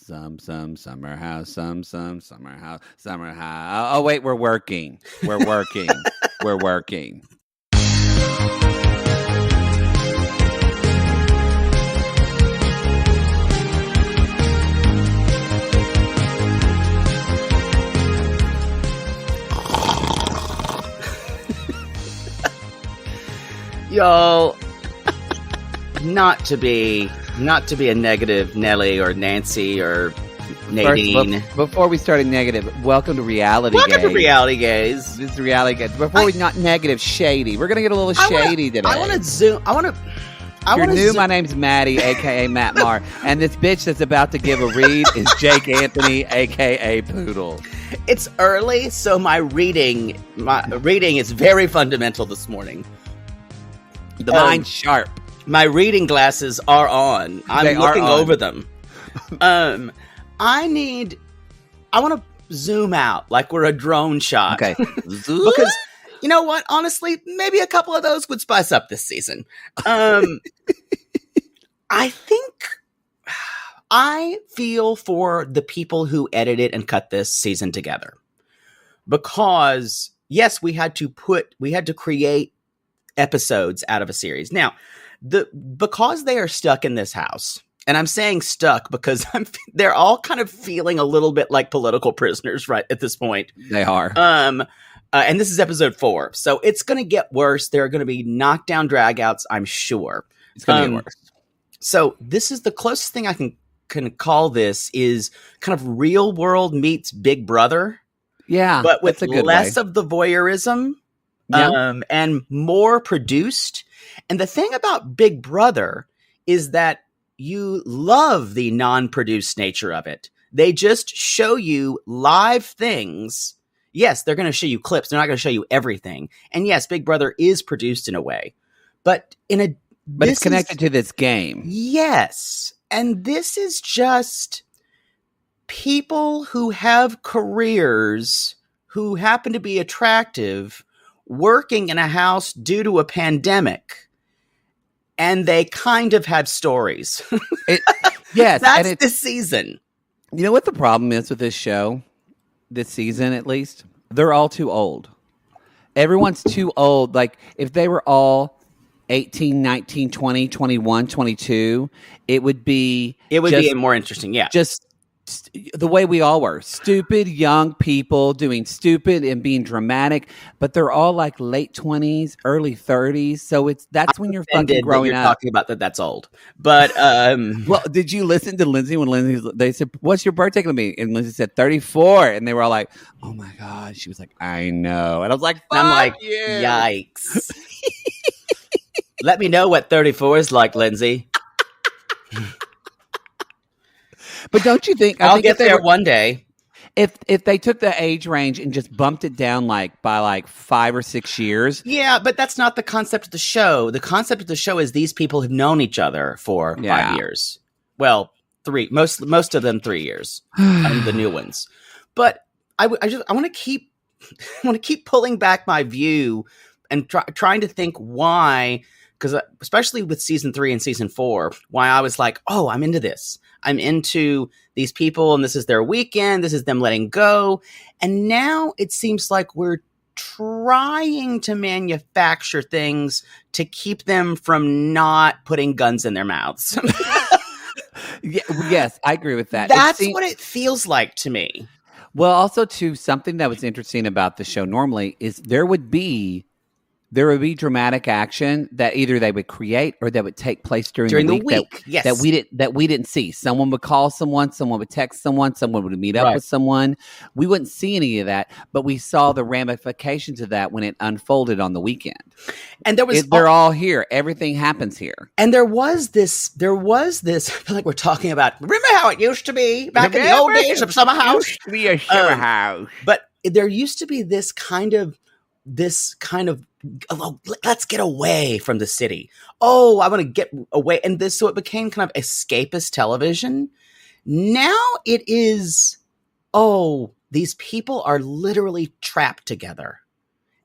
summer house, summer house, summer house. Oh, wait, we're working. We're working. We're working. Y'all, not to be a negative Nelly or Nancy or Nadine. First, before we started negative, welcome to Reality Gaze. Welcome to Reality Gaze. This is Reality Gaze. Before we not negative, shady. We're gonna get a little shady today. I want to zoom. You're new. My name's Maddie, aka Matt Marr, and this bitch that's about to give a read is Jake Anthony, aka Poodle. It's early, so my reading is very fundamental this morning. The mind's sharp. My reading glasses are on. I'm looking over them. I want to zoom out like we're a drone shot. Okay. Because you know what? Honestly, maybe a couple of those would spice up this season. I feel for the people who edited and cut this season together. Because yes, we had to create episodes out of a series. Now, because they are stuck in this house, and I'm saying stuck because they're all kind of feeling a little bit like political prisoners right at this point. They are. And this is episode 4, so it's going to get worse. There are going to be knockdown dragouts, I'm sure. It's going to get worse. So this is the closest thing I can call this is kind of Real World meets Big Brother. Yeah, but with less of the voyeurism. Yeah. And more produced. And the thing about Big Brother is that you love the non-produced nature of it. They just show you live things. Yes, they're going to show you clips. They're not going to show you everything. And yes, Big Brother is produced in a way. But it's connected to this game. Yes. And this is just people who have careers who happen to be attractive working in a house due to a pandemic, and they kind of have stories. Yes. That's this season. You know what the problem is with this show? This season, at least? They're all too old. Everyone's too old. Like, if they were all 18, 19, 20, 21, 22, it would be more interesting, yeah. Just the way we all were. Stupid young people doing stupid and being dramatic, but they're all like late 20s, early 30s. So that's when you're fucking growing up. Talking about that's old. But well, did you listen to Lindsay when they said, "What's your birthday gonna be?" And Lindsay said 34, and they were all like, "Oh my god." She was like, "I know," and I was like, I'm like, you. Yikes. Let me know what 34 is like, Lindsay. But don't you think I'll get there one day? If they took the age range and just bumped it down by 5 or 6 years. Yeah, but that's not the concept of the show. The concept of the show is these people have known each other for 5 years. Well, 3. Most of them 3 years. The new ones. But I want to keep pulling back my view and trying to think why, because especially with season 3 and season 4, why I was like, oh, I'm into this. I'm into these people, and this is their weekend. This is them letting go. And now it seems like we're trying to manufacture things to keep them from not putting guns in their mouths. Yes, I agree with that. That's what it feels like to me. Well, also, too, something that was interesting about the show normally is there would be dramatic action that either they would create or that would take place during the week. Yes. that we didn't see. Someone would call someone would text someone would meet up with someone. We wouldn't see any of that, but we saw the ramifications of that when it unfolded on the weekend. And they're all here. Everything happens here. And there was this, I feel like we're talking about, remember how it used to be back in the old days of Summer House? Used to be a Summer House. But there used to be this kind of, let's get away from the city. Oh, I want to get away. And so it became kind of escapist television. Now it is, these people are literally trapped together.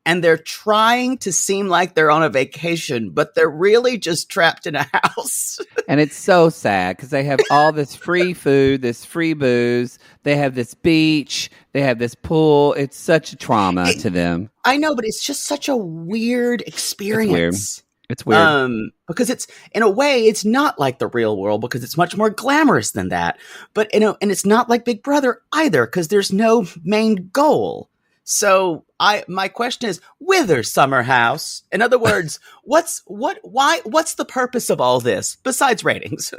and they're trying to seem like they're on a vacation, but they're really just trapped in a house. And it's so sad because they have all this free food, this free booze. They have this beach. They have this pool. It's such a trauma to them. I know, but it's just such a weird experience. It's weird. Because it's, in a way, it's not like the real world because it's much more glamorous than that. But, and it's not like Big Brother either because there's no main goal. So my question is, whither Summer House? In other words, what's the purpose of all this besides ratings?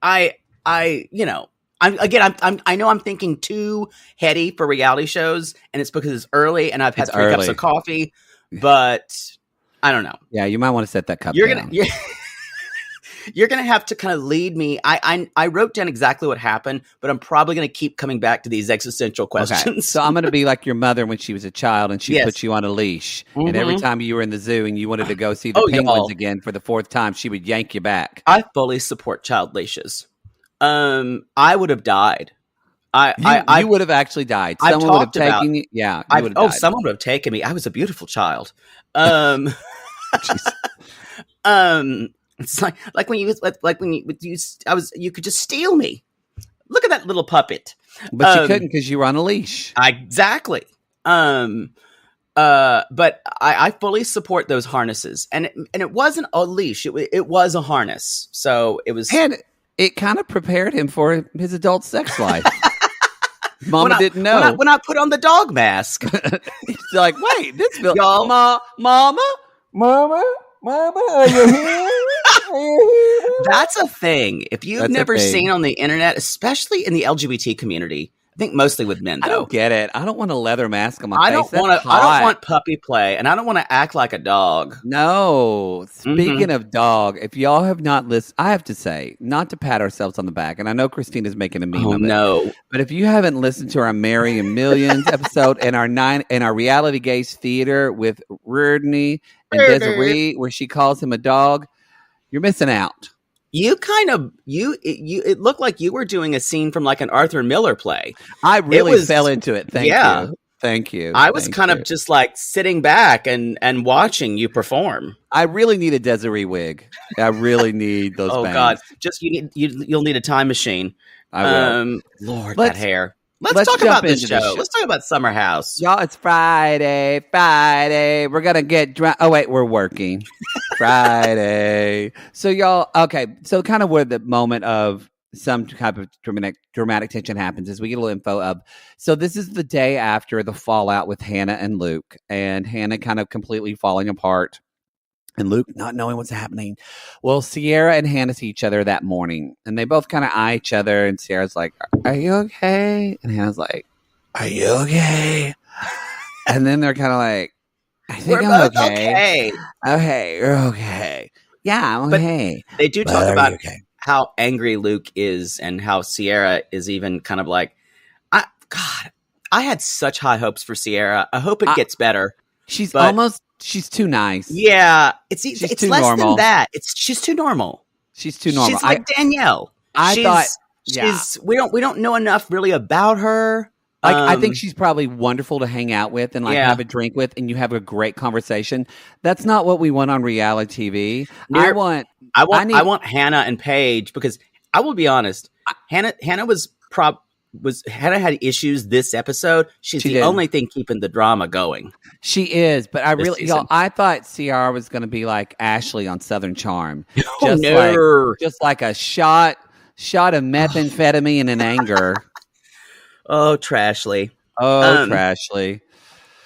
I know I'm thinking too heady for reality shows, and it's because it's early and I've had 3 cups of coffee, but I don't know. Yeah, you might want to set that cup down. You're going to have to kind of lead me. I wrote down exactly what happened, but I'm probably going to keep coming back to these existential questions. Okay. So I'm going to be like your mother when she was a child and she put you on a leach. Mm-hmm. And every time you were in the zoo and you wanted to go see the penguins again for the 4th time, she would yank you back. I fully support child leashes. I would have died. You would have actually died. Someone would have taken you. Yeah. Someone would have taken me. I was a beautiful child. It's like when you could just steal me. Look at that little puppet. But you couldn't because you were on a leash. Exactly. But I fully support those harnesses, and it wasn't a leash. It was a harness. So it was, and it kind of prepared him for his adult sex life. Mama didn't know when I put on the dog mask. He's like, wait, this feels, Mama, are you here? That's a thing. If you've never seen on the internet, especially in the LGBT community, I think mostly with men, though. I don't get it. I don't want a leather mask on my face. I don't want puppy play, and I don't want to act like a dog. No. Speaking of dog, if y'all have not listened, I have to say, not to pat ourselves on the back, and I know Christina's making a meme of it. No. But if you haven't listened to our Mary and Millions episode and our reality gaze theater with Rodney and Desiree, where she calls him a dog, you're missing out. You it looked like you were doing a scene from like an Arthur Miller play. I really fell into it. Thank you. I was kind of just like sitting back and watching you perform. I really need a Desiree wig. I really need those bangs. God. Just you'll need a time machine. I will. Lord, that hair. Let's talk about this show. Let's talk about Summer House. Y'all, it's Friday. We're going to get drunk. Oh, wait, we're working. Friday. So, y'all, okay. So, kind of where the moment of some type of dramatic tension happens is we get a little info of. So, this is the day after the fallout with Hannah and Luke. And Hannah kind of completely falling apart. And Luke not knowing what's happening. Well, Sierra and Hannah see each other that morning. And they both kind of eye each other. And Sierra's like, are you okay? And Hannah's like, are you okay? And then they're kind of like, I think I'm okay. Okay, you're okay. Yeah, I'm okay. But they do talk about how angry Luke is and how Sierra is even kind of like, I had such high hopes for Sierra. I hope it gets better. She's too nice. Yeah, it's less normal than that. She's too normal. She's too normal. She's like Danielle. We don't know enough really about her. Like I think she's probably wonderful to hang out with and have a drink with, and you have a great conversation. That's not what we want on reality TV. I want Hannah and Paige, because I will be honest. Hannah Hannah had issues this episode. She's the only thing keeping the drama going. She is, but I thought Ciara was going to be like Ashley on Southern Charm, just like a shot of methamphetamine in anger. Oh, Trashly. Trashly.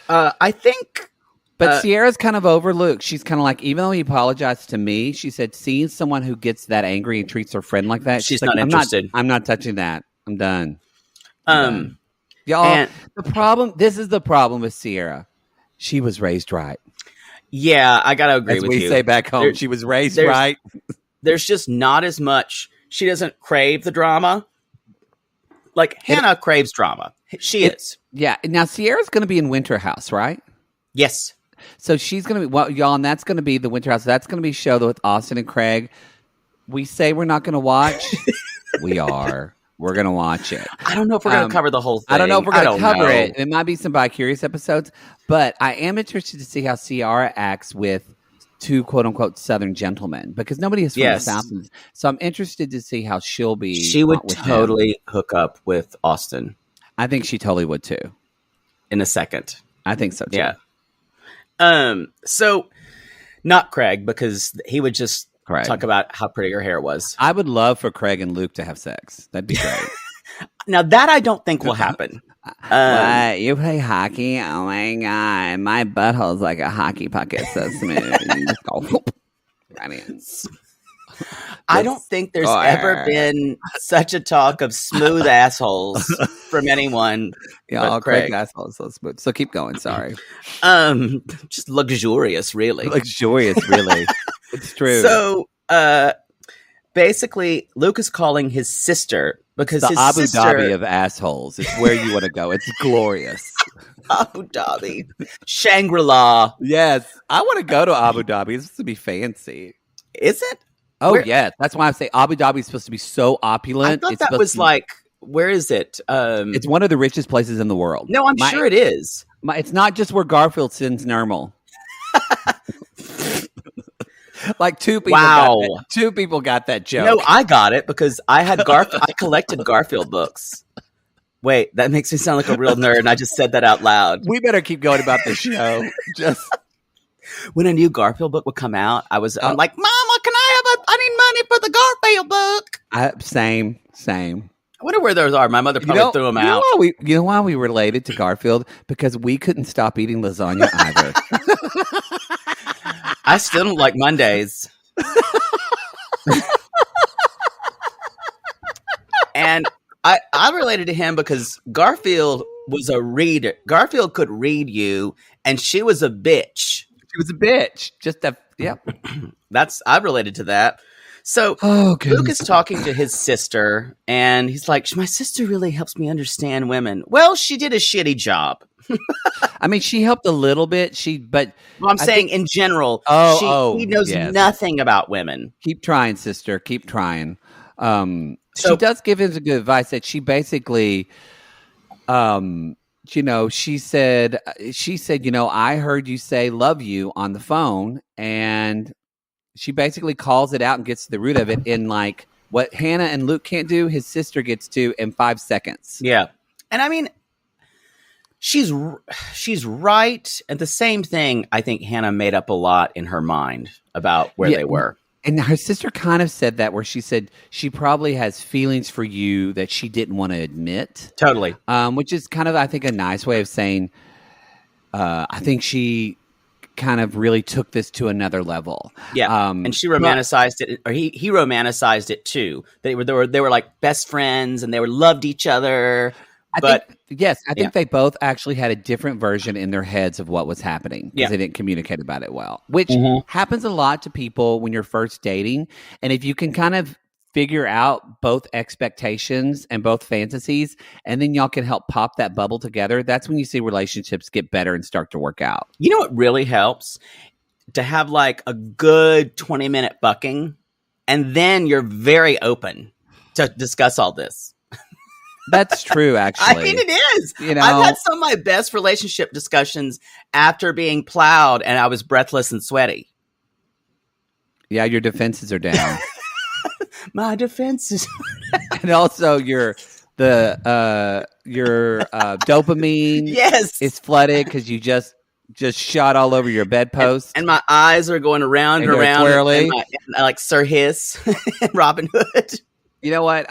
I think. But Sierra's kind of overlooked. She's kind of like, even though he apologized to me, she said, seeing someone who gets that angry and treats her friend like that, she's not interested. I'm not touching that. I'm done. Y'all, this is the problem with Sierra. She was raised right. Yeah, I got to agree with you. As we say back home, she was raised right. There's just not as much. She doesn't crave the drama. Like Hannah craves drama. She is. Yeah. Now, Sierra's going to be in Winter House, right? Yes. So she's going to be, y'all, and that's going to be the Winter House. That's going to be a show with Austin and Craig. We say we're not going to watch. We are. We're gonna watch it. I don't know if we're gonna cover the whole thing. I don't know if we're gonna cover it. It might be some bi-curious episodes, but I am interested to see how Ciara acts with two quote unquote Southern gentlemen because nobody is from the South. So I'm interested to see how she'll be. She would totally hook up with Austin. I think she totally would too. In a second. I think so too. Yeah. So not Craig, because he would just talk about how pretty her hair was. I would love for Craig and Luke to have sex. That'd be great. Now that I don't think will happen. What? You play hockey? Oh my god, my butthole's like a hockey puck. It's so smooth. You just go whoop, right in. I don't think there's ever been such a talk of smooth assholes from anyone. Yeah, Craig's asshole is so smooth. So keep going. Sorry. Just luxurious, really. Luxurious, really. It's true. So, basically, Luke is calling his sister because the his Abu sister... Dhabi of assholes. It's where you want to go. It's glorious. Abu Dhabi, Shangri-La. Yes, I want to go to Abu Dhabi. It's supposed to be fancy. Is it? Oh, yes. That's why I say Abu Dhabi is supposed to be so opulent. I thought that was like, where is it? It's one of the richest places in the world. No, I'm sure it is. It's not just where Garfield sends Nermal. Like two people got that joke. No, I got it because I had I collected Garfield books. Wait, that makes me sound like a real nerd, and I just said that out loud. We better keep going about this show. Just when a new Garfield book would come out, I'm like, Mama, I need money for the Garfield book. Same. I wonder where those are. My mother probably threw them out. You know why we related to Garfield? Because we couldn't stop eating lasagna either. I still don't like Mondays. And I related to him because Garfield was a reader. Garfield could read you, and she was a bitch. She was a bitch. Yep. I related to that. So Luke is talking to his sister, and he's like, my sister really helps me understand women. Well, she did a shitty job. I mean, she helped a little bit. I'm saying in general, he knows nothing about women. Keep trying, sister. Keep trying. She does give him some good advice that she basically, she said, I heard you say love you on the phone, and she basically calls it out and gets to the root of it in like what Hannah and Luke can't do, his sister gets to in 5 seconds. Yeah. And I mean, she's right. And the same thing, I think Hannah made up a lot in her mind about where they were. And her sister kind of said that, where she said she probably has feelings for you that she didn't want to admit. Totally. Which is kind of, I think, a nice way of saying, I think she kind of really took this to another level. Yeah. And she romanticized it, or he romanticized it too. They were like best friends, and they loved each other. I think they both actually had a different version in their heads of what was happening because they didn't communicate about it well, which happens a lot to people when you're first dating. And if you can kind of figure out both expectations and both fantasies, and then y'all can help pop that bubble together, that's when you see relationships get better and start to work out. You know what really helps? To have like a good 20-minute bucking, and then you're very open to discuss all this. That's true, actually. I mean, it is. I've had some of my best relationship discussions after being plowed, and I was breathless and sweaty. Yeah, your defenses are down. My defenses. And also your dopamine is flooded because you just shot all over your bedpost. And my eyes are going around and around. And like Sir Hiss and Robin Hood. You know what?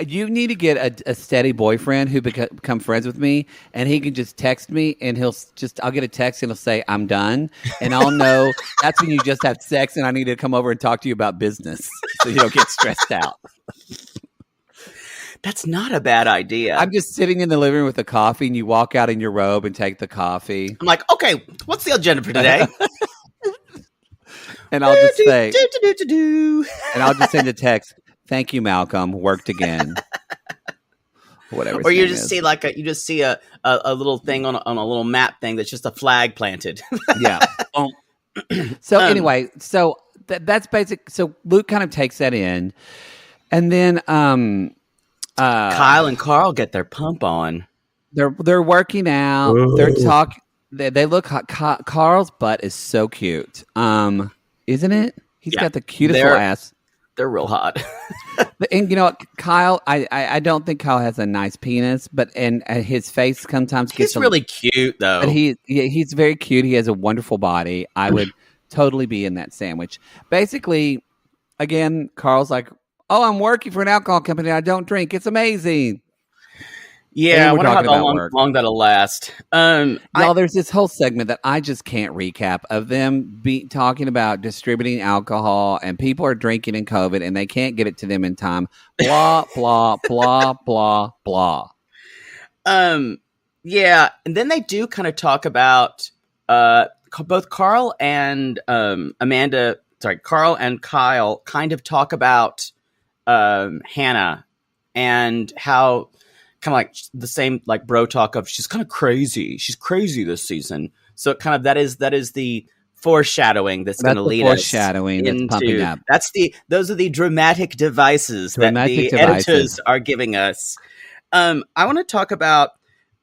You need to get a steady boyfriend who become friends with me, and he can just text me, and I'll get a text, and he'll say, I'm done. And I'll know that's when you just had sex, and I need to come over and talk to you about business so you don't get stressed out. That's not a bad idea. I'm just sitting in the living room with a coffee, and you walk out in your robe and take the coffee. I'm like, okay, what's the agenda for today? And I'll just say, and I'll just send a text. Thank you, Malcolm. Worked again. Whatever. Or you just see a little thing on a little map thing that's just a flag planted. Yeah. So anyway, that's basic. So Luke kind of takes that in, and then Kyle and Carl get their pump on. They're working out. Ooh. They're talking. They look hot. Carl's butt is so cute. Isn't it? He's got the cutest little ass. They're real hot. And you know what, Kyle? I don't think Kyle has a nice penis, but his face sometimes gets. He's really cute though. But he's very cute. He has a wonderful body. I would totally be in that sandwich. Basically, again, Carl's like, "Oh, I'm working for an alcohol company. I don't drink. It's amazing." Yeah, I wonder how long that'll last. There's this whole segment that I just can't recap of them talking about distributing alcohol, and people are drinking in COVID, and they can't get it to them in time. Blah blah blah blah blah. Yeah, and then they do kind of talk about both Carl and Amanda. Sorry, Carl and Kyle kind of talk about Hannah and how. Kind of like the same like bro talk of she's kind of crazy. She's crazy this season. So kind of that is the foreshadowing that's going to lead us foreshadowing that's pumping up. Those are the dramatic devices that the editors are giving us. I want to talk about.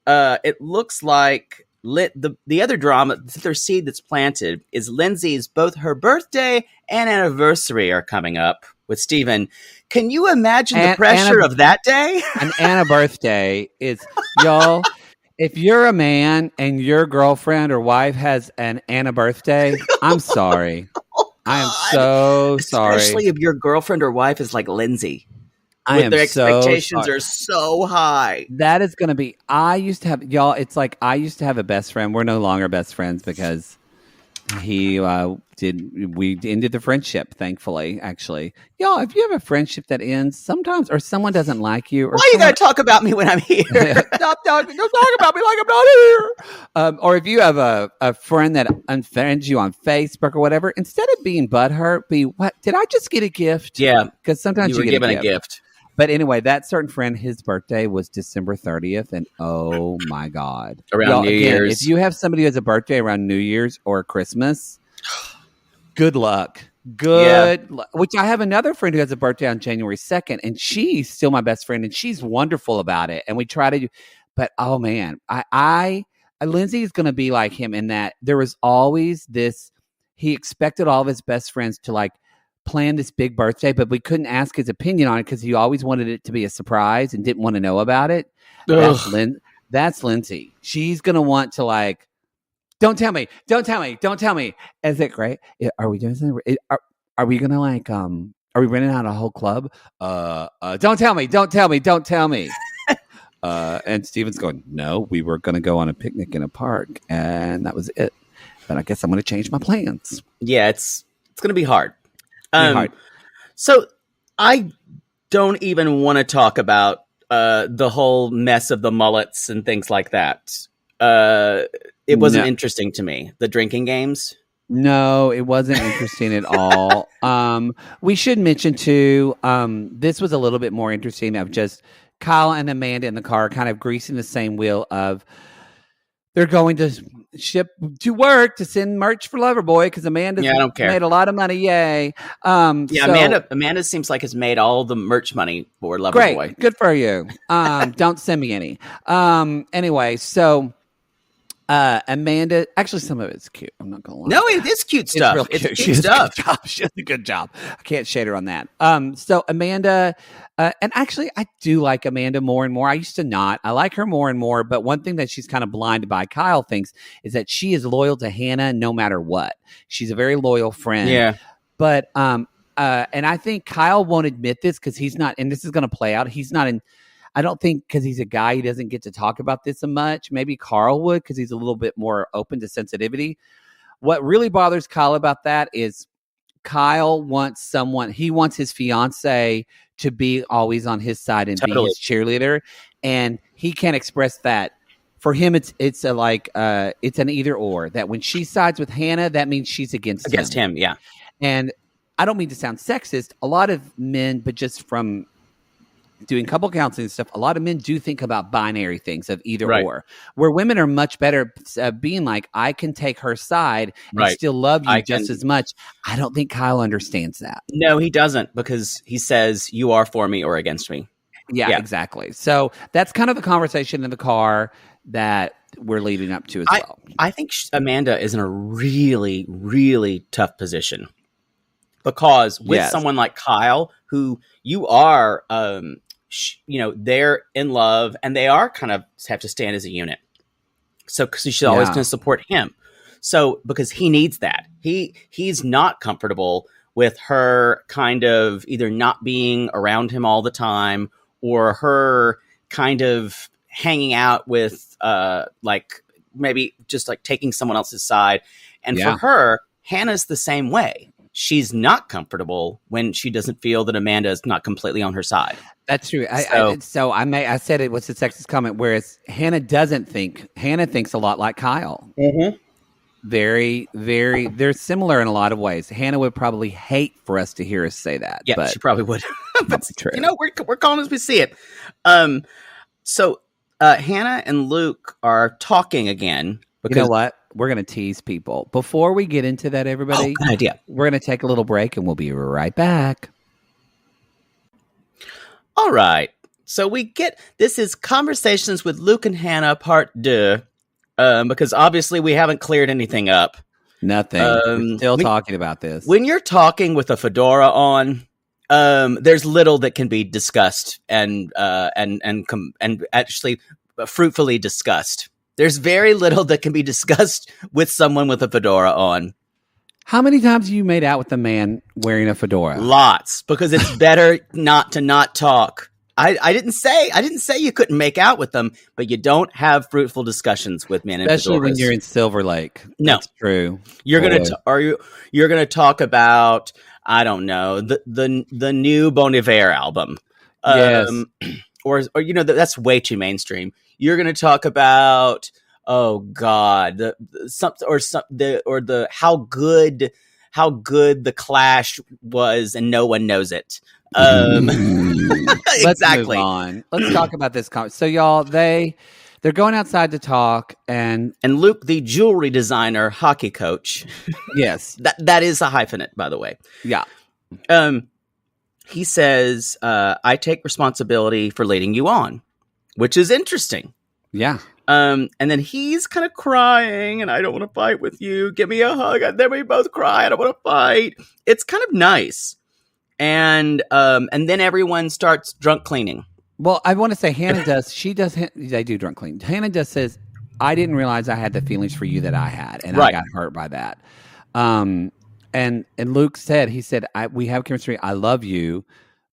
It looks like the other drama, the other seed that's planted is Lindsay's. Both her birthday and anniversary are coming up with Steven. Can you imagine the pressure of that day? An Anna birthday is, y'all, if you're a man and your girlfriend or wife has an Anna birthday, I'm sorry. I am so sorry. Especially if your girlfriend or wife is like Lindsay. Their expectations are so high. That is going to be, I used to have a best friend. We're no longer best friends because we ended the friendship, thankfully, actually. Y'all, if you have a friendship that ends sometimes, or someone doesn't like you. Why you got to talk about me when I'm here? Don't talk about me like I'm not here. Or if you have a friend that unfriends you on Facebook or whatever, instead of being butthurt, what? Did I just get a gift? Yeah. Because sometimes you get given a gift. But anyway, that certain friend, his birthday was December 30th, and oh my God. Around New Year's. If you have somebody who has a birthday around New Year's or Christmas, good luck. Which I have another friend who has a birthday on January 2nd, and she's still my best friend, and she's wonderful about it. And we try to do, but oh man, Lindsay is going to be like him in that there was always this, he expected all of his best friends to like, plan this big birthday, but we couldn't ask his opinion on it because he always wanted it to be a surprise and didn't want to know about it. That's Lindsay. She's gonna want to like, don't tell me. Is it great? Are we doing something? Are we gonna like are we renting out a whole club? Don't tell me. And Steven's going, no, we were gonna go on a picnic in a park, and that was it. But I guess I'm gonna change my plans. Yeah, it's gonna be hard. So I don't even want to talk about the whole mess of the mullets and things like that. It wasn't interesting to me. The drinking games. No, it wasn't interesting at all. We should mention too, this was a little bit more interesting of just Kyle and Amanda in the car kind of greasing the same wheel of they're going to ship to work to send merch for Loverboy because Amanda's made a lot of money. Yay. Amanda seems like has made all the merch money for Loverboy. Great. Good for you. Don't send me any. Anyway, so Amanda, actually some of it's cute. I'm not going to lie. No, it is cute stuff. It's cute stuff. She does a good job. I can't shade her on that. So Amanda, and actually I do like Amanda more and more. I used to not. I like her more and more. But one thing that she's kind of blinded by, Kyle thinks, is that she is loyal to Hannah no matter what. She's a very loyal friend. Yeah. But and I think Kyle won't admit this because he's not, and this is going to play out. He's not in. I don't think because he's a guy, he doesn't get to talk about this so much. Maybe Carl would because he's a little bit more open to sensitivity. What really bothers Kyle about that is Kyle wants he wants his fiance to be always on his side and be his cheerleader. And he can't express that. For him, it's an either or. That when she sides with Hannah, that means she's against him. Yeah. And I don't mean to sound sexist. A lot of men, but just from doing couple counseling and stuff, a lot of men do think about binary things of either or, where women are much better being like, I can take her side and still love you just as much. I don't think Kyle understands that. No, he doesn't, because he says you are for me or against me. Yeah, exactly. So that's kind of the conversation in the car that we're leading up to as well. I think Amanda is in a really, really tough position because with someone like Kyle, who you are, they're in love and they are kind of have to stand as a unit. So because she's always going to support him. So because he needs that, he's not comfortable with her kind of either not being around him all the time or her kind of hanging out with like maybe just like taking someone else's side. And for her, Hannah's the same way. She's not comfortable when she doesn't feel that Amanda is not completely on her side. That's true. I said it was a sexist comment, whereas Hannah thinks a lot like Kyle. Mm-hmm. Very, very, they're similar in a lot of ways. Hannah would probably hate for us to hear us say that. Yeah, she probably would. That's true. We're calling as we see it. So Hannah and Luke are talking again. Because, you know what? We're going to tease people. Before we get into that, everybody, good idea. We're going to take a little break and we'll be right back. All right. So this is Conversations with Luke and Hannah part 2. Because obviously we haven't cleared anything up. Nothing. We're still talking about this. When you're talking with a fedora on, there's little that can be discussed and actually fruitfully discussed. There's very little that can be discussed with someone with a fedora on. How many times have you made out with a man wearing a fedora? Lots, because it's better not talk. I didn't say you couldn't make out with them, but you don't have fruitful discussions with men, especially when you're in Silver Lake. No, that's true. You're gonna talk about, I don't know, the new Bon Iver album, yes, or that's way too mainstream. You're gonna talk about, oh God, the how good the Clash was, and no one knows it. Let's move on. Let's talk about this. So y'all, they're going outside to talk, and Luke, the jewelry designer, hockey coach. Yes, that is a hyphenate, by the way. Yeah. He says, "I take responsibility for leading you on," which is interesting. Yeah. And then he's kind of crying, and I don't want to fight with you. Give me a hug. And then we both cry. I don't want to fight. It's kind of nice. And then everyone starts drunk cleaning. Well, I want to say Hannah does. They do drunk clean. Hannah just says, "I didn't realize I had the feelings for you that I had, and I got hurt by that." And Luke said, "We have chemistry. I love you,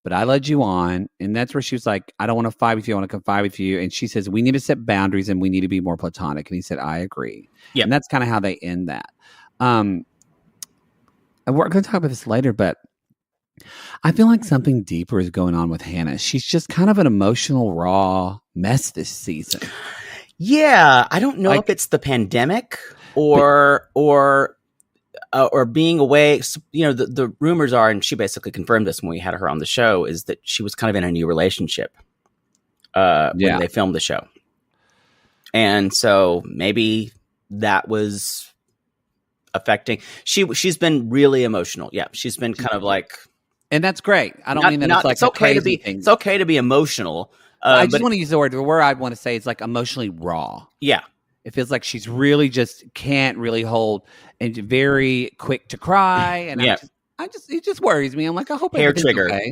but I led you on." And that's where she was like, "I don't want to fight with you. I want to confide with you." And she says, "We need to set boundaries and we need to be more platonic." And he said, "I agree." Yeah. And that's kind of how they end that. And we're going to talk about this later, but I feel like something deeper is going on with Hannah. She's just kind of an emotional, raw mess this season. Yeah. I don't know if it's the pandemic or being away. The rumors are, and she basically confirmed this when we had her on the show, is that she was kind of in a new relationship when they filmed the show. And so maybe that was affecting. She's been really emotional. Yeah. She's been kind of like, and that's great. I don't mean that it's like it's okay to be. Thing. It's okay to be emotional. I just want to use the word. The word I'd want to say is like emotionally raw. Yeah, it feels like she's really just can't really hold, and very quick to cry. And it just worries me. I'm like, I hope hair trigger. Okay.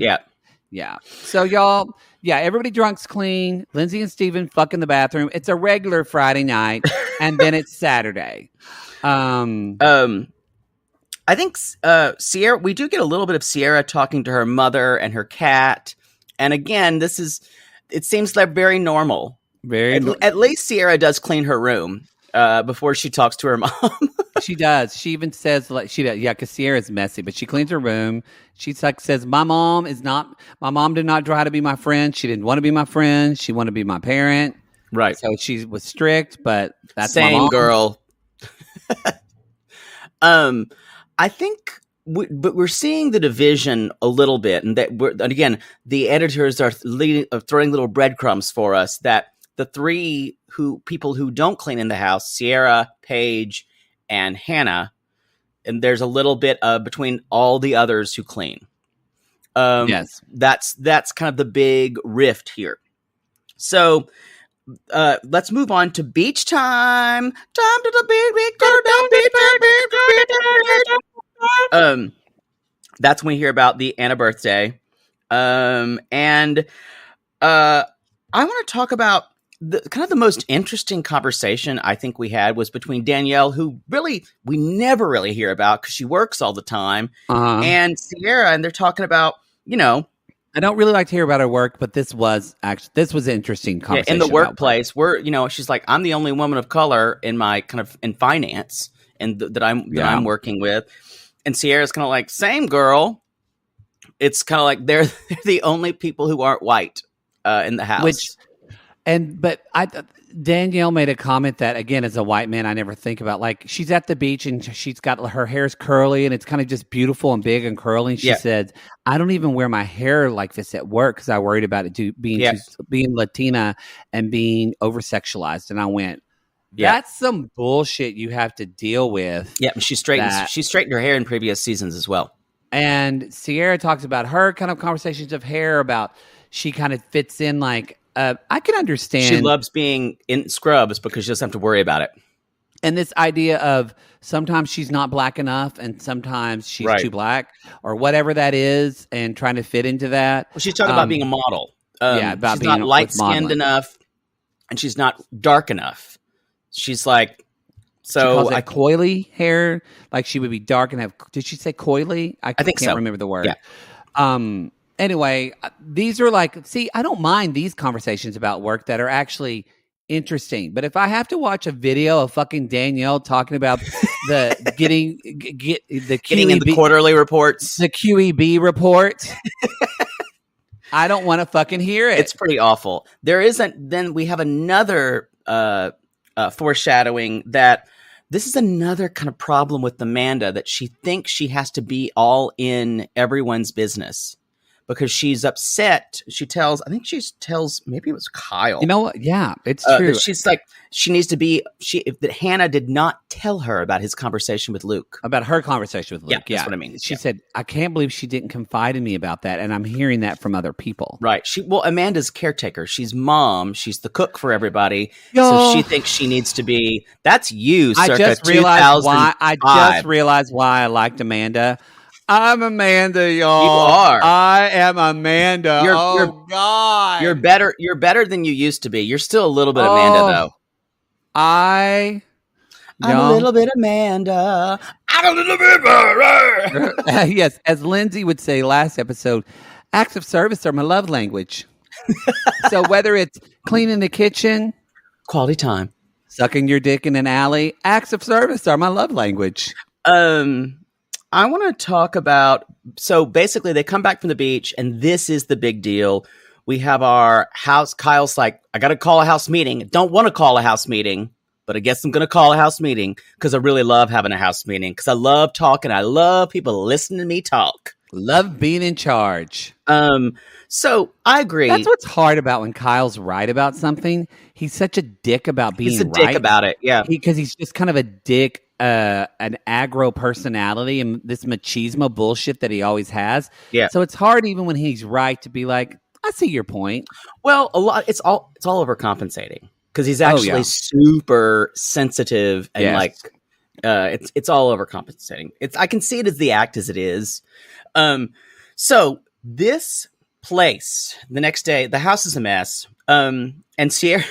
Yeah. So y'all, everybody drunk's clean. Lindsay and Steven fuck in the bathroom. It's a regular Friday night, and then it's Saturday. I think Sierra, we do get a little bit of Sierra talking to her mother and her cat. And again, it seems like very normal. At least Sierra does clean her room before she talks to her mom. She does. She even says, like, she does. Yeah, because Sierra's messy, but she cleans her room. She's like, says, my mom did not try to be my friend. She didn't want to be my friend. She wanted to be my parent. Right. So she was strict, but that's same my mom. Girl. I think, but we're seeing the division a little bit, and again, the editors are throwing little breadcrumbs for us that the three people who don't clean in the house, Sierra, Paige, and Hannah, and there's a little bit between all the others who clean. Yes. That's kind of the big rift here. So let's move on to beach time. Time to the beach. Go to the beach. That's when we hear about the Anna birthday. And I want to talk about kind of the most interesting conversation I think we had was between Danielle, who really we never really hear about because she works all the time, and Sierra, and they're talking about, I don't really like to hear about her work, but this was an interesting conversation. In the workplace, she's like, I'm the only woman of color in my kind of in finance and that I'm working with, and Sierra's kind of like, same girl. It's kind of like they're the only people who aren't white in the house. Danielle made a comment that, again, as a white man, I never think about. Like, she's at the beach and she's got her hair's curly and it's kind of just beautiful and big and curly. And she said, I don't even wear my hair like this at work because I worried about it being Latina and being over sexualized. And I went, that's some bullshit you have to deal with. Yeah, she straightened her hair in previous seasons as well. And Sierra talks about her kind of conversations of hair about she kind of fits in like, I can understand. She loves being in scrubs because she doesn't have to worry about it. And this idea of sometimes she's not black enough and sometimes she's too black or whatever that is and trying to fit into that. Well, she's talking about being a model. About she's being not light-skinned enough and she's not dark enough. She's like, so she calls it coily hair, like she would be dark and have. Did she say coily? I think can't remember the word. Yeah. Anyway, these are like. See, I don't mind these conversations about work that are actually interesting. But if I have to watch a video of fucking Danielle talking about the getting in the quarterly reports, the QEB report. I don't want to fucking hear it. It's pretty awful. Then we have another foreshadowing that this is another kind of problem with Amanda, that she thinks she has to be all in everyone's business because she's upset. Maybe it was Kyle. You know what? Yeah, it's true. She's like, she needs to be, that Hannah did not tell her about his conversation with Luke. About her conversation with Luke. Yeah, that's what I mean. She said, I can't believe she didn't confide in me about that. And I'm hearing that from other people. Right. Amanda's caretaker. She's mom. She's the cook for everybody. So she thinks she needs to be, that's you, circa 2005. I just realized why I liked Amanda. I'm Amanda, y'all. You are. I am Amanda. God. You're better than you used to be. You're still a little bit Amanda, though. I'm a little bit Amanda. I'm a little bit. Yes, as Lindsay would say last episode, acts of service are my love language. So whether it's cleaning the kitchen, quality time, sucking your dick in an alley, acts of service are my love language. I want to talk about, so basically they come back from the beach and this is the big deal. We have our house. Kyle's like, I got to call a house meeting. Don't want to call a house meeting, but I guess I'm going to call a house meeting because I really love having a house meeting because I love talking. I love people listening to me talk. Love being in charge. So I agree. That's what's hard about when Kyle's right about something. He's such a dick about being right. He's a dick about it. Yeah. Because he's just kind of a dick. An aggro personality and this machismo bullshit that he always has. Yeah. So it's hard even when he's right to be like, I see your point. Well, it's all overcompensating because he's actually super sensitive and it's all overcompensating. I can see it as the act as it is. So this place, the next day, the house is a mess. And Sierra,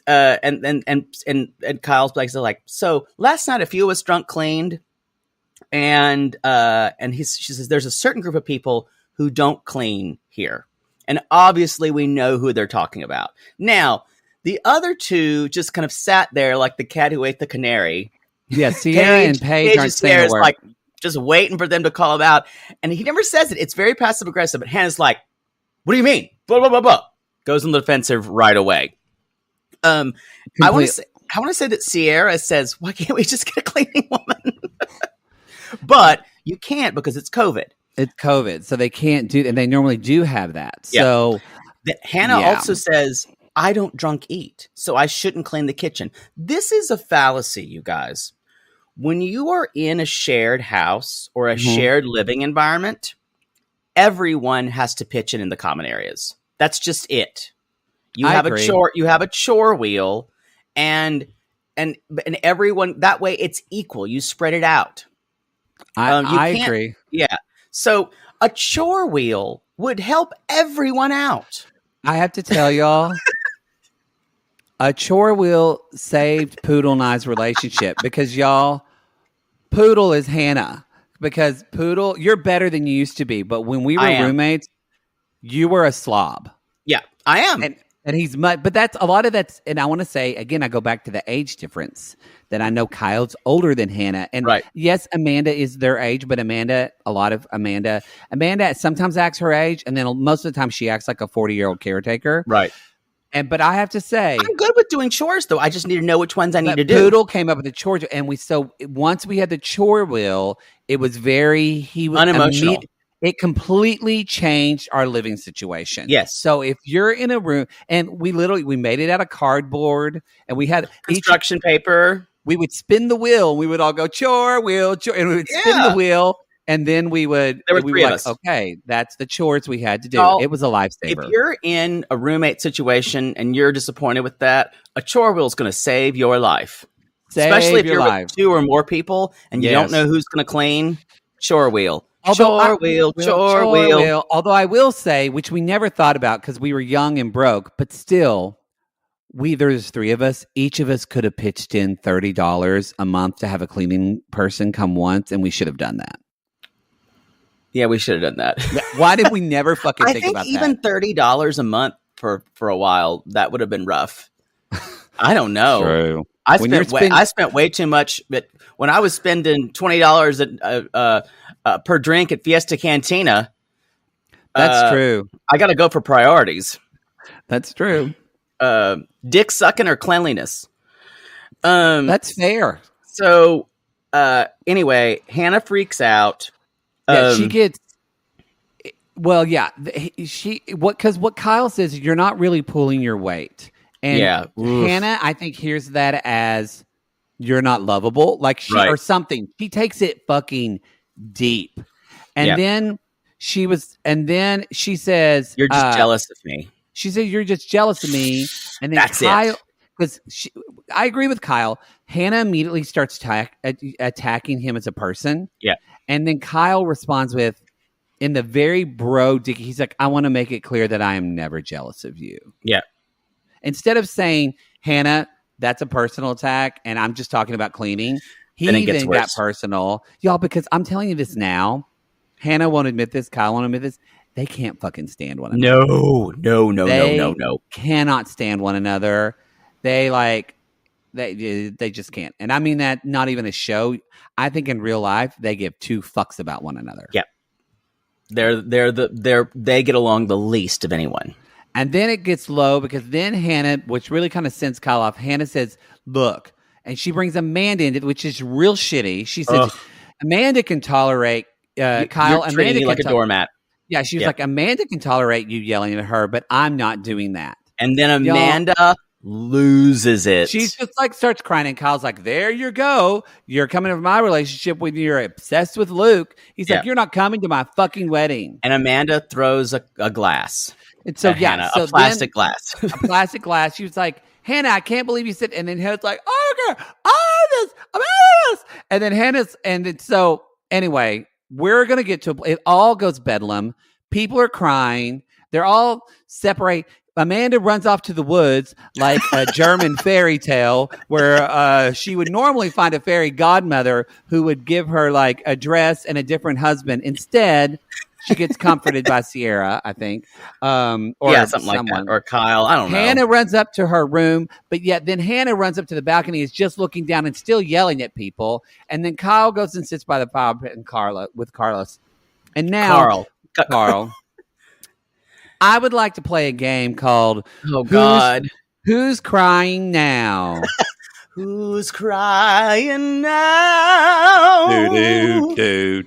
and Kyle's like, so last night a few of us drunk cleaned, and she says there's a certain group of people who don't clean here, and obviously we know who they're talking about. Now the other two just kind of sat there like the cat who ate the canary. Yeah, Sierra and Paige aren't saying a word. Like just waiting for them to call him out, and he never says it. It's very passive aggressive. But Hannah's like, "What do you mean?" Blah blah blah blah. Goes on the defensive right away. I want to say that Sierra says, "Why can't we just get a cleaning woman?" But you can't because it's COVID. It's COVID, so they can't do, and they normally do have that. Yeah. So Hannah also says, "I don't drunk eat, so I shouldn't clean the kitchen." This is a fallacy, you guys. When you are in a shared house or a shared living environment, everyone has to pitch in the common areas. That's just it. You I have agree. you have a chore wheel, and everyone, that way it's equal. You spread it out. I agree. Yeah. So a chore wheel would help everyone out. I have to tell y'all, a chore wheel saved Poodle and I's relationship because y'all, Poodle is Hannah. Because Poodle, you're better than you used to be. But when we were roommates, you were a slob. Yeah, I am. And he's much, but that's a lot of that's, and I want to say, again, I go back to the age difference that I know Kyle's older than Hannah. And yes, Amanda is their age, but Amanda sometimes acts her age. And then most of the time she acts like a 40-year-old caretaker. Right. But I have to say, I'm good with doing chores, though. I just need to know which ones I need to do. Poodle came up with the chore, and once we had the chore wheel, it was unemotional. It completely changed our living situation. Yes. So if you're in a room, and we made it out of cardboard, and we had construction paper. We would spin the wheel, and we would all go chore wheel, and we would spin the wheel. And then we would, there were three of us. Okay, that's the chores we had to do. So, it was a lifesaver. If you're in a roommate situation and you're disappointed with that, a chore wheel is going to save your life. Especially if you're with 2 or more people and you don't know who's going to clean. Chore wheel. Chore wheel. Although I will say, which we never thought about because we were young and broke, but still, there's 3 of us. Each of us could have pitched in $30 a month to have a cleaning person come once, and we should have done that. Yeah, we should have done that. Why did we never fucking think about that? I think even $30 a month for a while, that would have been rough. I don't know. True. I spent way too much. But when I was spending $20 per drink at Fiesta Cantina, that's true. I got to go for priorities. That's true. Dick sucking or cleanliness. That's fair. So anyway, Hannah freaks out. Yeah, she gets. Well, yeah, because what Kyle says, you're not really pulling your weight, and Hannah, I think, hears that as you're not lovable, like or something. She takes it fucking deep, and then she says, "You're just jealous of me." She said, "You're just jealous of me," and then Kyle, because I agree with Kyle. Hannah immediately starts attacking him as a person. Yeah. And then Kyle responds with, in the very bro dick, he's like, I want to make it clear that I am never jealous of you. Yeah. Instead of saying, Hannah, that's a personal attack, and I'm just talking about cleaning, he then got personal. Y'all, because I'm telling you this now, Hannah won't admit this, Kyle won't admit this, they can't fucking stand one another. No. Cannot stand one another. They just can't. And I mean that not even a show. I think in real life, they give 2 fucks about one another. Yeah. They get along the least of anyone. And then it gets low because then Hannah, which really kind of sends Kyle off, Hannah says, look, and she brings Amanda into it, which is real shitty. She says, Amanda can tolerate Kyle. You're treating me like a doormat. Yeah, she was like, Amanda can tolerate you yelling at her, but I'm not doing that. And then Amanda loses it. She just starts crying, and Kyle's like, there you go. You're coming to my relationship when you're obsessed with Luke. He's like, you're not coming to my fucking wedding. And Amanda throws a glass. And so, Hannah, a plastic glass. A plastic glass. She was like, Hannah, I can't believe you said, and then Hannah's like, oh, okay, I'm this. And then so anyway, we're going to get to, it all goes bedlam. People are crying. They're all separate. Amanda runs off to the woods like a German fairy tale where she would normally find a fairy godmother who would give her like a dress and a different husband. Instead, she gets comforted by Sierra, I think. Or something like that. Or Kyle. I don't know. Hannah runs up to her room, but yet then Hannah runs up to the balcony, is just looking down and still yelling at people. And then Kyle goes and sits by the fire pit with Carlos. And now Carl. I would like to play a game called Who's Crying Now? Who's crying now? Do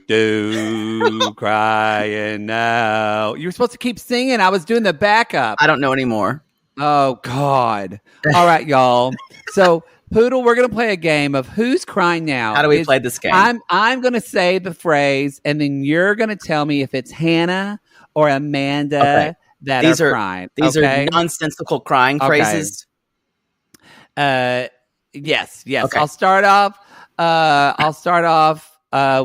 crying now. You were supposed to keep singing. I was doing the backup. I don't know anymore. Oh God. All right, y'all. So Poodle, we're going to play a game of who's crying now. How do we play this game? I'm going to say the phrase, and then you're going to tell me if it's Hannah or Amanda that are crying. These are nonsensical crying phrases. Yes. Okay. I'll start off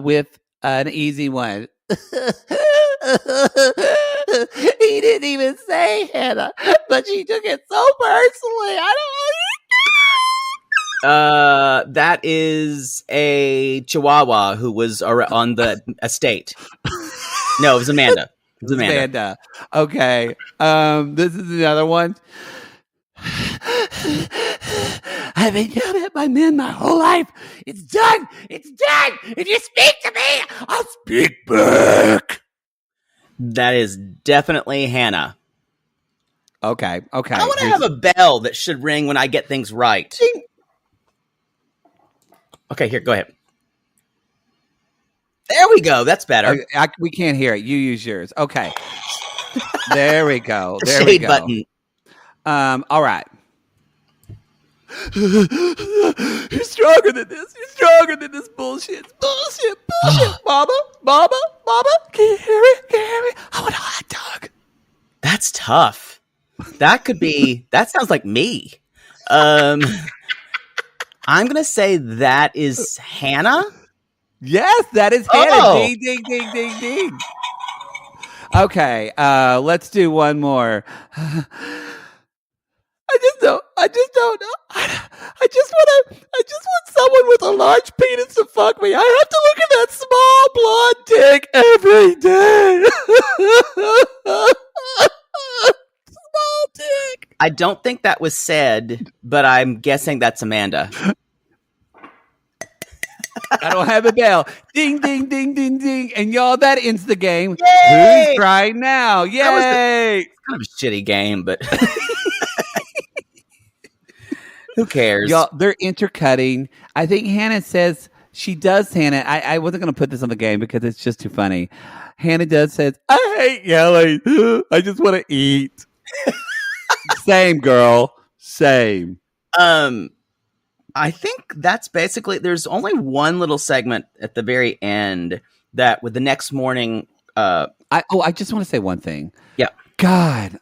with an easy one. He didn't even say Hannah, but she took it so personally. That is a Chihuahua who was on the estate. No, it was Amanda. It was Amanda. Okay. This is another one. I've been yelled at by men my whole life. It's done. It's done. If you speak to me, I'll speak back. That is definitely Hannah. Okay. I want to have a bell that should ring when I get things right. Ding. Okay, here, go ahead. There we go. That's better. We can't hear it. You use yours. Okay. There we go. There we go. Button. All right. You're stronger than this. You're stronger than this bullshit. Bullshit. Mama. Can you hear me? I want a hot dog. That's tough. That sounds like me. I'm going to say that is Hannah. Yes, that is Hannah. Ding, ding, ding, ding, ding. Okay, let's do one more. I just don't know. I just want someone with a large penis to fuck me. I have to look at that small blonde dick every day. Small dick. I don't think that was said, but I'm guessing that's Amanda. I don't have a bell. Ding, ding, ding, ding, ding. And y'all, that ends the game. Yay! Who's crying now? Yay! It's kind of a shitty game, but who cares? Y'all, they're intercutting. I think Hannah says, Hannah, I wasn't going to put this on the game because it's just too funny. Hannah says, I hate yelling. I just want to eat. Same, girl. Same. I think that's basically, there's only one little segment at the very end that with the next morning. I just want to say one thing. Yeah. God,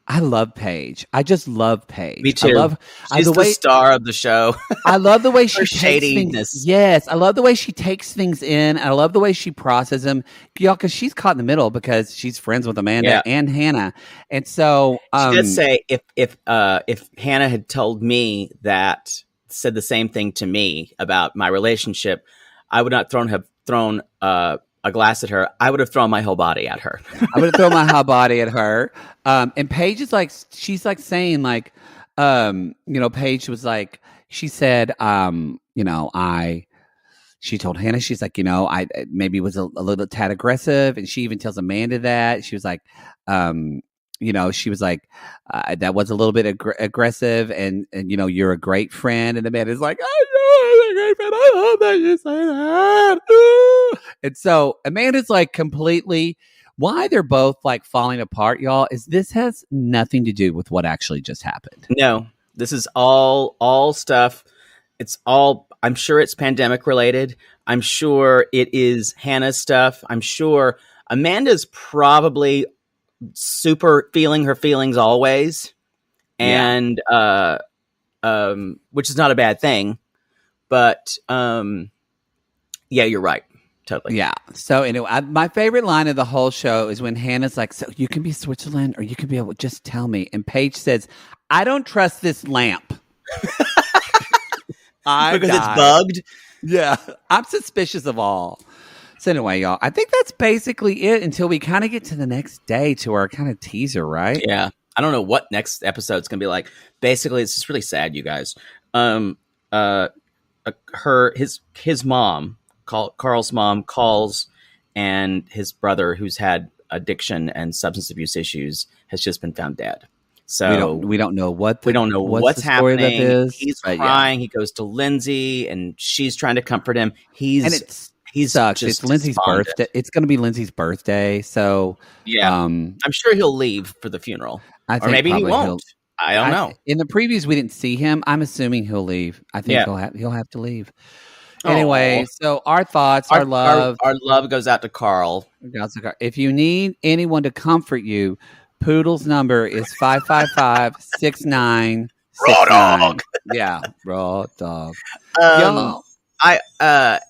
I love Paige. I just love Paige. Me too. She's the star of the show. I love the way she takes shadiness. Things. Yes, I love the way she takes things in. I love the way she processes them. Y'all, because she's caught in the middle because she's friends with Amanda and Hannah, and so she did say if Hannah had told me said the same thing to me about my relationship, I would not have thrown a glass at her. I would have thrown my whole body at her. I would have thrown my whole body at her. And Paige is like, she's like saying like, Paige was like, she said, she told Hannah, she's like, I maybe was a little tad aggressive. And she even tells Amanda that. She was like, she was like, that was a little bit aggressive, and you're a great friend. And Amanda's like, I know I'm a great friend. I love that you say that. Ooh. And so Amanda's like completely, why they're both like falling apart, y'all, is this has nothing to do with what actually just happened. No, this is all stuff. It's all, I'm sure it's pandemic related. I'm sure it is Hannah's stuff. I'm sure Amanda's probably super feeling her feelings always, and which is not a bad thing, but you're right, totally. So anyway, my favorite line of the whole show is when Hannah's like, so you can be Switzerland or you can be able, just tell me, and Paige says, I don't trust this lamp. Because it's bugged. Yeah, I'm suspicious of all. So anyway, y'all, I think that's basically it until we kind of get to the next day to our kind of teaser, right? Yeah. I don't know what next episode's going to be like. Basically, it's just really sad, you guys. His mom, Carl's mom, calls, and his brother, who's had addiction and substance abuse issues, has just been found dead. So we don't know what's happening. He's crying. He goes to Lindsay, and she's trying to comfort him. He sucks. It's Lindsay's birthday. It's going to be Lindsay's birthday. So I'm sure he'll leave for the funeral, or maybe he won't. I don't know. In the previews, we didn't see him. I'm assuming he'll leave. I think he'll have to leave. Anyway, so our thoughts, our love. Our love goes out to Carl. If you need anyone to comfort you, Poodle's number is 555-6969. Raw dog. Yeah, raw dog.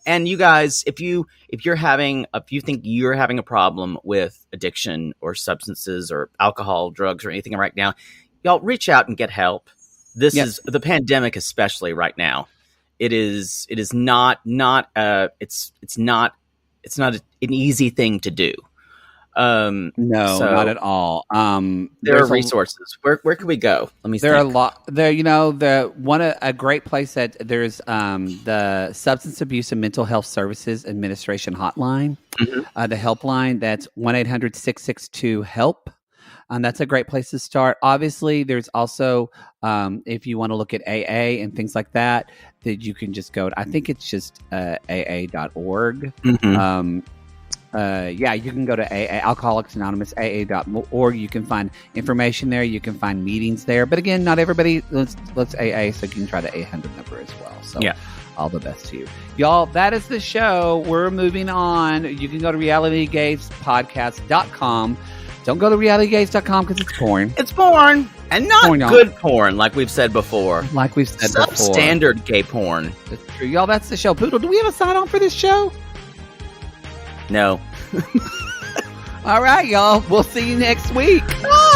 And you guys, if you think you're having a problem with addiction or substances or alcohol, drugs, or anything right now, y'all reach out and get help. This is the pandemic, especially right now. It is not an easy thing to do. No, not at all. There are resources. Where can we go? Let me. There are a lot. There, a great place that there's the Substance Abuse and Mental Health Services Administration hotline, the helpline. That's 1-800-662-HELP. That's a great place to start. Obviously, there's also if you want to look at AA and things like that, that you can just go to. I think it's just AA.org. You can go to AA, Alcoholics Anonymous, AA.org. You can find information there. You can find meetings there. But again, not everybody looks AA, so you can try the 800 number as well. So all the best to you. Y'all, that is the show. We're moving on. You can go to realitygazespodcast.com. Don't go to realitygaze.com because it's porn. It's porn. And not good porn, like we've said before. Substandard gay porn. That's true. Y'all, that's the show. Poodle, do we have a sign-on for this show? No. All right, y'all. We'll see you next week. Bye.